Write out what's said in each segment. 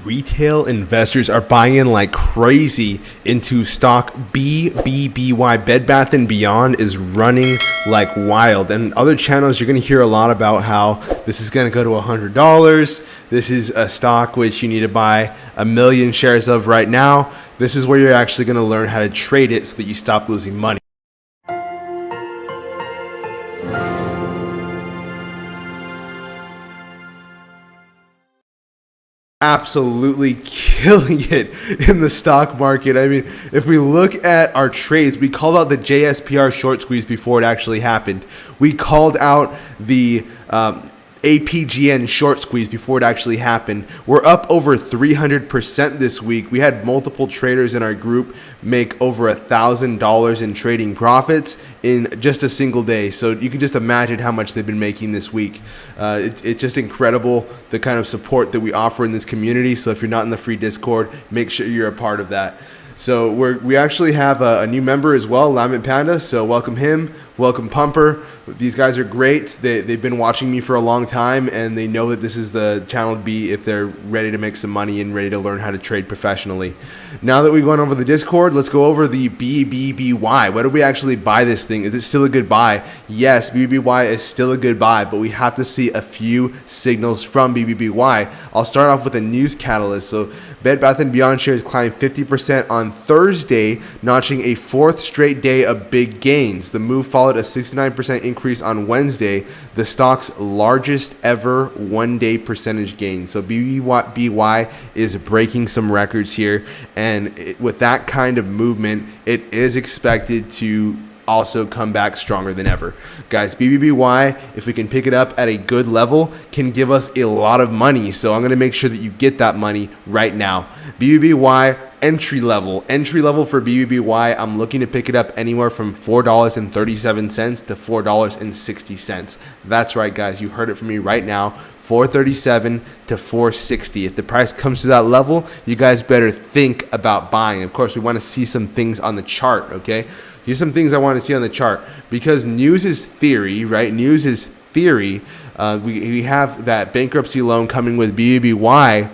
Retail investors are buying in like crazy into stock BBBY. Bed Bath & Beyond is running like wild. And other channels, you're going to hear a lot about how this is going to go to $100. This is a stock which you need to buy 1 million shares of right now. This is where you're actually going to learn how to trade it so that you stop losing money. Absolutely killing it in the stock market. I mean, if we look at our trades, we called out the JSPR short squeeze before it actually happened. We called out the APGN short squeeze before it actually happened. We're up over 300% this week. We had multiple traders in our group make over $1,000 in trading profits in just a single day. So you can just imagine how much they've been making this week. It's just incredible the kind of support that we offer in this community. So if you're not in the free Discord, make sure you're a part of that. So we actually have a new member as well, Lament Panda. So welcome him, welcome Pumper. These guys are great. They've been watching me for a long time, and they know that this is the channel to be if they're ready to make some money and ready to learn how to trade professionally. Now that we've gone over the Discord, let's go over the BBBY. Why did we actually buy this thing? Is it still a good buy? Yes, BBBY is still a good buy, but we have to see a few signals from BBBY. I'll start off with a news catalyst. So Bed Bath & Beyond shares climbed 50% on Thursday, notching a fourth straight day of big gains. The move followed a 69% increase on Wednesday, the stock's largest ever one-day percentage gain. So BBBY is breaking some records here, and with that kind of movement, it is expected to also come back stronger than ever. Guys, BBBY, if we can pick it up at a good level, can give us a lot of money. So I'm going to make sure that you get that money right now. BBBY entry level for BBBY, I'm looking to pick it up anywhere from $4.37 to $4.60. That's right, guys. You heard it from me right now. $4.37 to $4.60. If the price comes to that level, you guys better think about buying. Of course, we want to see some things on the chart, okay? Here's some things I want to see on the chart, because news is theory, right? News is theory. We have that bankruptcy loan coming with BBBY,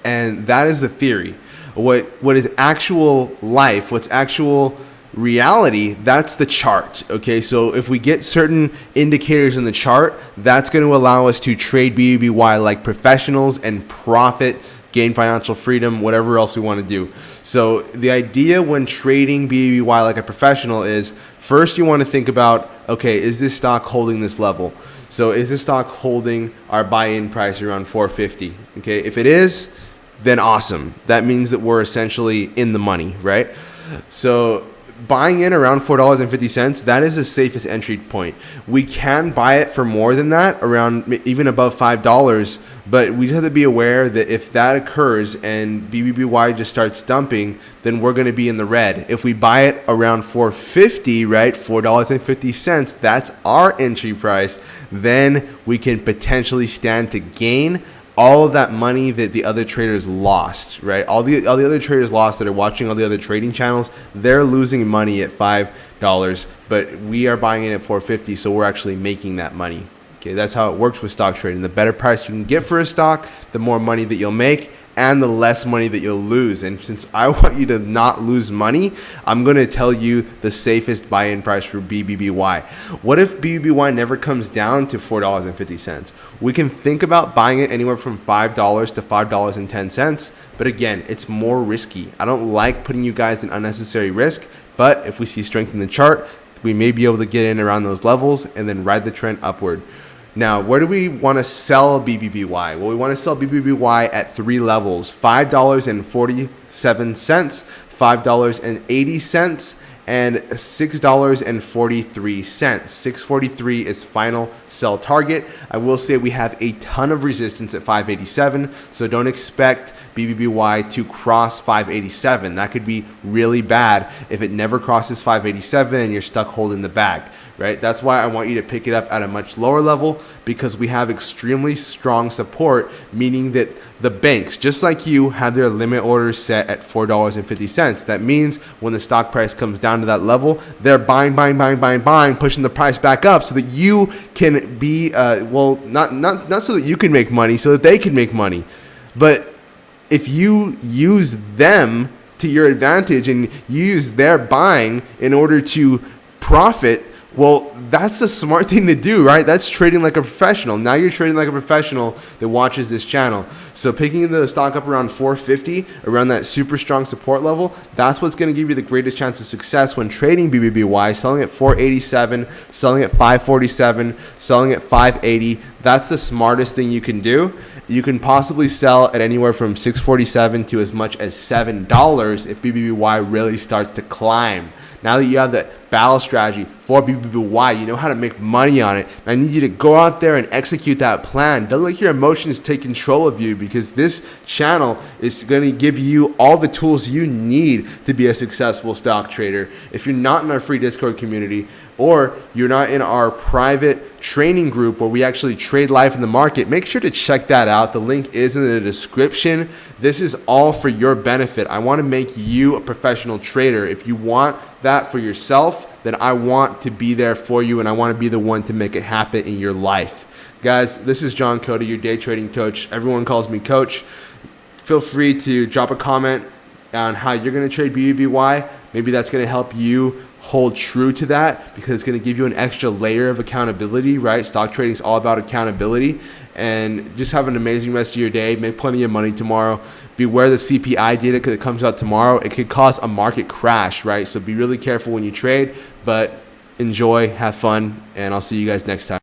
and that is the theory. What is actual life, what's actual reality, that's the chart, okay? So if we get certain indicators in the chart, that's going to allow us to trade BBBY like professionals and profit, gain financial freedom, whatever else we want to do. So the idea when trading BBBY like a professional is, first you want to think about, okay, is this stock holding this level? So is this stock holding our buy-in price around 450? Okay, if it is, then awesome. That means that we're essentially in the money, right? So buying in around $4.50, that is the safest entry point. We can buy it for more than that, around even above $5, but we just have to be aware that if that occurs and BBBY just starts dumping, then we're going to be in the red. If we buy it around $4.50, right, $4.50, that's our entry price, then we can potentially stand to gain all of that money that the other traders lost, right? All the other traders lost that are watching all the other trading channels, they're losing money at $5, but we are buying it at $4.50, so we're actually making that money. Okay, that's how it works with stock trading. The better price you can get for a stock, the more money that you'll make, and the less money that you'll lose. And since I want you to not lose money, I'm going to tell you the safest buy-in price for BBBY. What if BBBY never comes down to $4.50? We can think about buying it anywhere from $5 to $5.10. But again, it's more risky. I don't like putting you guys in unnecessary risk. But if we see strength in the chart, we may be able to get in around those levels and then ride the trend upward. Now, where do we want to sell BBBY? Well, we want to sell BBBY at three levels: $5.47, $5.80, and $6.43. $6.43 is final sell target. I will say we have a ton of resistance at $5.87, so don't expect BBBY to cross $5.87. That could be really bad if it never crosses $5.87 and you're stuck holding the bag, right? That's why I want you to pick it up at a much lower level, because we have extremely strong support, meaning that the banks, just like you, have their limit orders set at $4.50. That means when the stock price comes down to that level, they're buying, pushing the price back up so that you can be, not so that you can make money, so that they can make money. But if you use them to your advantage and use their buying in order to profit, well, that's the smart thing to do, right? That's trading like a professional. Now you're trading like a professional that watches this channel. So picking the stock up around 450, around that super strong support level, that's what's going to give you the greatest chance of success when trading BBBY, selling at 487, selling at 547, selling at 580. That's the smartest thing you can do. You can possibly sell at anywhere from $6.47 to as much as $7 if BBBY really starts to climb. Now that you have that battle strategy for BBBY, you know how to make money on it. I need you to go out there and execute that plan. Don't let your emotions take control of you, because this channel is going to give you all the tools you need to be a successful stock trader. If you're not in our free Discord community, or you're not in our private training group where we actually trade live in the market, make sure to check that out. The link is in the description. This is all for your benefit. I want to make you a professional trader. If you want that for yourself, then I want to be there for you, and I want to be the one to make it happen in your life. Guys, this is John Cody, your day trading coach. Everyone calls me coach. Feel free to drop a comment on how you're going to trade BBBY. Maybe that's going to help you hold true to that, because it's going to give you an extra layer of accountability, right? Stock trading is all about accountability. And just have an amazing rest of your day. Make plenty of money tomorrow. Beware the CPI data, because it comes out tomorrow. It could cause a market crash, right? So be really careful when you trade, but enjoy, have fun, and I'll see you guys next time.